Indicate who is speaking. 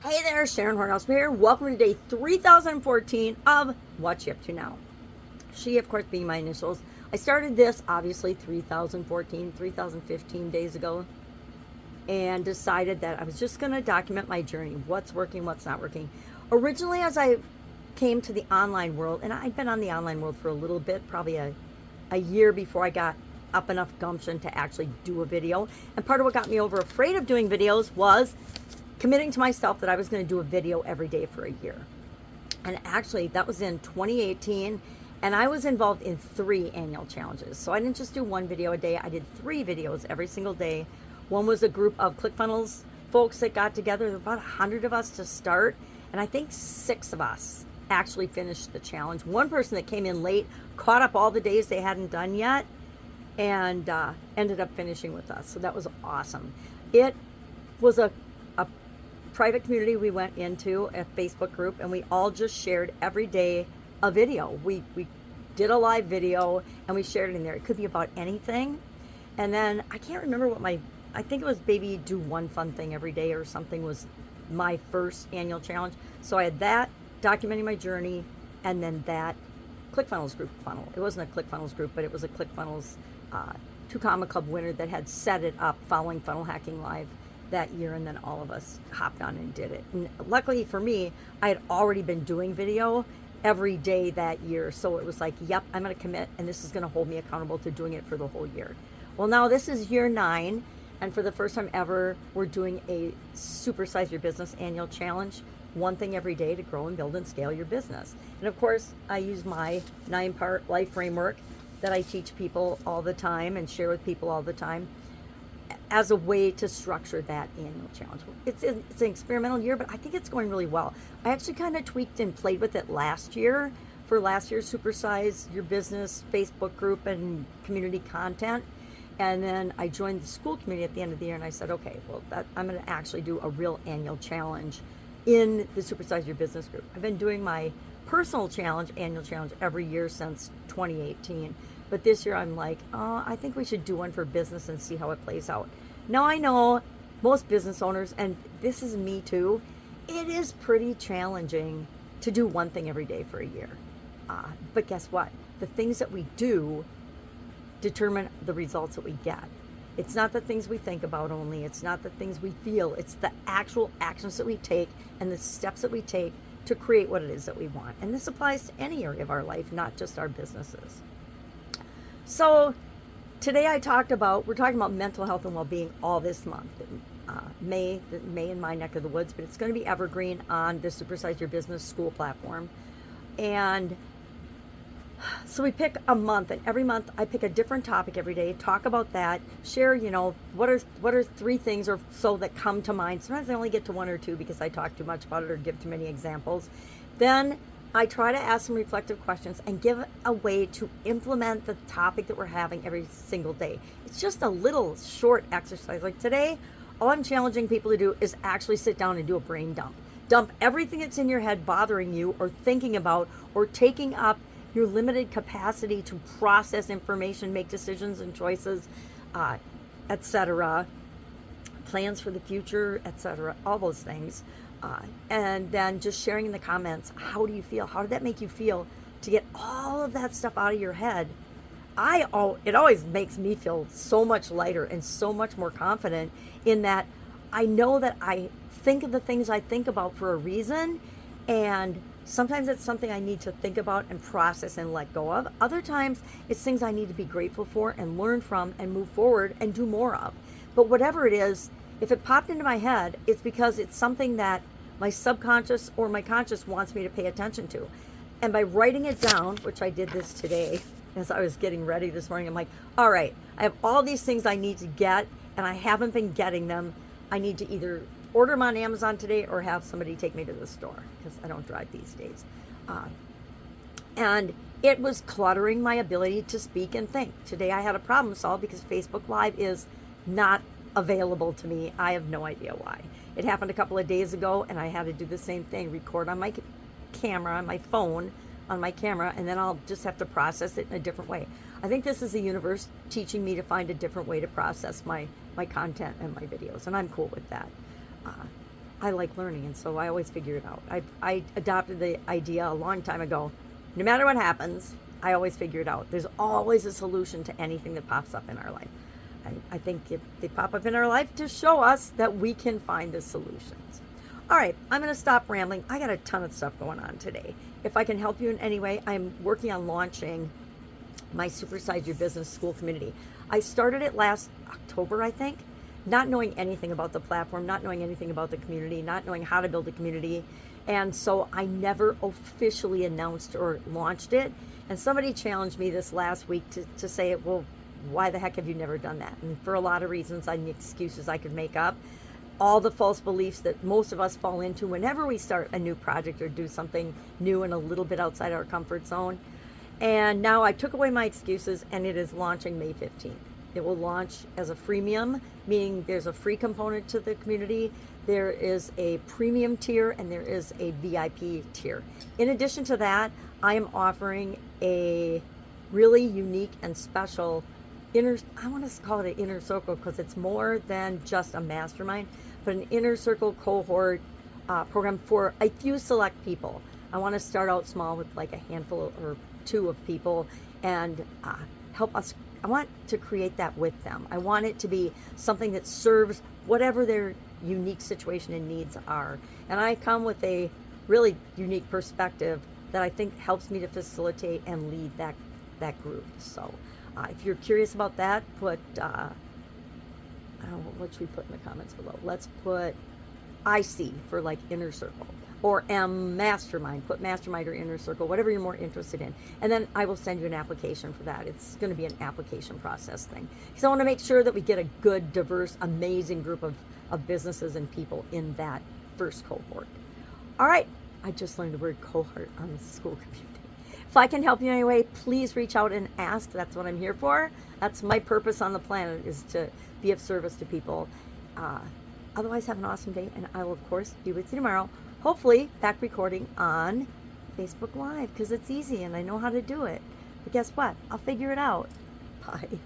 Speaker 1: Hey there, Sharon Horne-Ellstrom here. Welcome to day 3014 of What You Up To Now. She, of course, being my initials. I started this, obviously, 3015 days ago, and decided that I was just going to document my journey. What's working, what's not working. Originally, as I came to the online world, and I'd been on the online world for a little bit, probably a year before I got up enough gumption to actually do a video. And part of what got me over afraid of doing videos was committing to myself that I was going to do a video every day for a year. And actually, that was in 2018, and I was involved in 3 annual challenges. So I didn't just do 1 video a day, I did 3 videos every single day. One was a group of ClickFunnels folks that got together. There were about 100 of us to start, and I think 6 of us actually finished the challenge. One person that came in late caught up all the days they hadn't done yet, and ended up finishing with us. So that was awesome. It was a private community we went into, a Facebook group, and we all just shared every day a video. We did a live video and we shared it in there. It could be about anything. And then I can't remember what I think it was maybe do one fun thing every day or something was my first annual challenge. So I had that, documenting my journey, and then that ClickFunnels group funnel. It wasn't a ClickFunnels group, but it was a ClickFunnels 2 Comma Club winner that had set it up following Funnel Hacking Live that year, and then all of us hopped on and did it. And luckily for me, I had already been doing video every day that year, so it was like, yep, I'm going to commit, and this is going to hold me accountable to doing it for the whole year. Well, now this is year 9, and for the first time ever, we're doing a Supersize Your Business annual challenge, 1 thing every day to grow and build and scale your business. And of course, I use my 9-part life framework that I teach people all the time and share with people all the time as a way to structure that annual challenge. It's an experimental year, but I think it's going really well. I actually kind of tweaked and played with it last year for last year's Supersize Your Business Facebook group and community content. And then I joined the Skool community at the end of the year, and I said, okay, well, I'm going to actually do a real annual challenge in the Supersize Your Business group. I've been doing my personal challenge, annual challenge, every year since 2018. But this year I'm like, oh, I think we should do one for business and see how it plays out. Now I know most business owners, and this is me too, it is pretty challenging to do 1 thing every day for a year. But guess what? The things that we do determine the results that we get. It's not the things we think about only. It's not the things we feel. It's the actual actions that we take and the steps that we take to create what it is that we want. And this applies to any area of our life, not just our businesses. So today we're talking about mental health and well-being all this month. May in my neck of the woods, but it's going to be evergreen on the Supersize Your Business School platform. And so we pick a month, and every month I pick a different topic every day, talk about that, share, what are 3 things or so that come to mind. Sometimes I only get to 1 or 2 because I talk too much about it or give too many examples. Then I try to ask some reflective questions and give a way to implement the topic that we're having every single day. It's just a little short exercise. Like today, all I'm challenging people to do is actually sit down and do a brain dump. Dump everything that's in your head bothering you or thinking about or taking up your limited capacity to process information, make decisions and choices, etc., plans for the future, etc., all those things. And then just sharing in the comments, how do you feel? How did that make you feel to get all of that stuff out of your head? It always makes me feel so much lighter and so much more confident in that I know that I think of the things I think about for a reason, and sometimes it's something I need to think about and process and let go of. Other times it's things I need to be grateful for and learn from and move forward and do more of. But whatever it is, if it popped into my head, it's because it's something that my subconscious or my conscious wants me to pay attention to. And by writing it down, which I did this today as I was getting ready this morning, I'm like, all right, I have all these things I need to get, and I haven't been getting them. I need to either order them on Amazon today or have somebody take me to the store because I don't drive these days. And it was cluttering my ability to speak and think. Today I had a problem solved because Facebook Live is not available to me. I have no idea why. It happened a couple of days ago, and I had to do the same thing, record on my camera, on my phone, on my camera, and then I'll just have to process it in a different way. I think this is the universe teaching me to find a different way to process my content and my videos, and I'm cool with that. I like learning, and so I always figure it out. I adopted the idea a long time ago. No matter what happens, I always figure it out. There's always a solution to anything that pops up in our life. I think they pop up in our life to show us that we can find the solutions. All right, I'm going to stop rambling. I got a ton of stuff going on today. If I can help you in any way, I'm working on launching my Supersize Your Business School community. I started it last October, I think, not knowing anything about the platform, not knowing anything about the community, not knowing how to build a community. And so I never officially announced or launched it. And somebody challenged me this last week to say, well, why the heck have you never done that? And for a lot of reasons, I need excuses I could make up. All the false beliefs that most of us fall into whenever we start a new project or do something new and a little bit outside our comfort zone. And now I took away my excuses, and it is launching May 15th. It will launch as a freemium, meaning there's a free component to the community. There is a premium tier, and there is a VIP tier. In addition to that, I am offering a really unique and special I want to call it an inner circle because it's more than just a mastermind, but an inner circle cohort program for a few select people. I want to start out small with like a handful or two of people and help us. I want to create that with them. I want it to be something that serves whatever their unique situation and needs are. And I come with a really unique perspective that I think helps me to facilitate and lead that group. So if you're curious about that, put, I don't know, what should we put in the comments below? Let's put IC for like inner circle, or M mastermind, put mastermind or inner circle, whatever you're more interested in. And then I will send you an application for that. It's going to be an application process thing. Because I want to make sure that we get a good, diverse, amazing group of businesses and people in that first cohort. All right. I just learned the word cohort on the Skool community. If I can help you in any way, please reach out and ask. That's what I'm here for. That's my purpose on the planet, is to be of service to people. Otherwise, have an awesome day, and I will, of course, be with you tomorrow. Hopefully, back recording on Facebook Live, because it's easy and I know how to do it. But guess what? I'll figure it out. Bye.